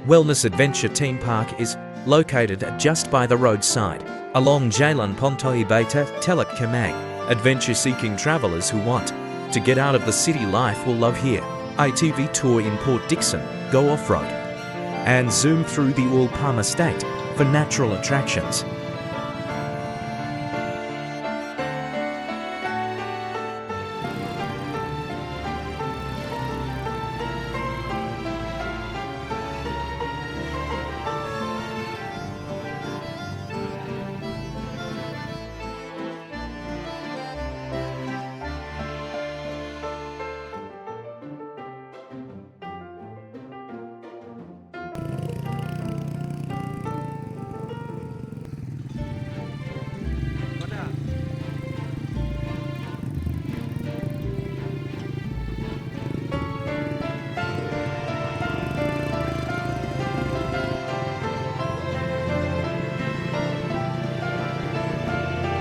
Wellness Adventure Theme Park is located just by the roadside, along Jalan Pontoy Beta Teluk Kemang. Adventure-seeking travellers who want to get out of the city life will love here. ATV tour in Port Dickson, go off-road, and zoom through the Oil Palm Estate for natural attractions.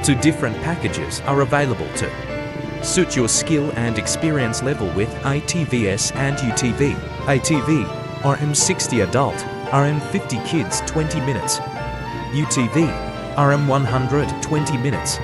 Two different packages are available to suit your skill and experience level with ATVS and UTV. ATV, RM60 adult, RM50 kids 20 minutes. UTV, RM100 20 minutes.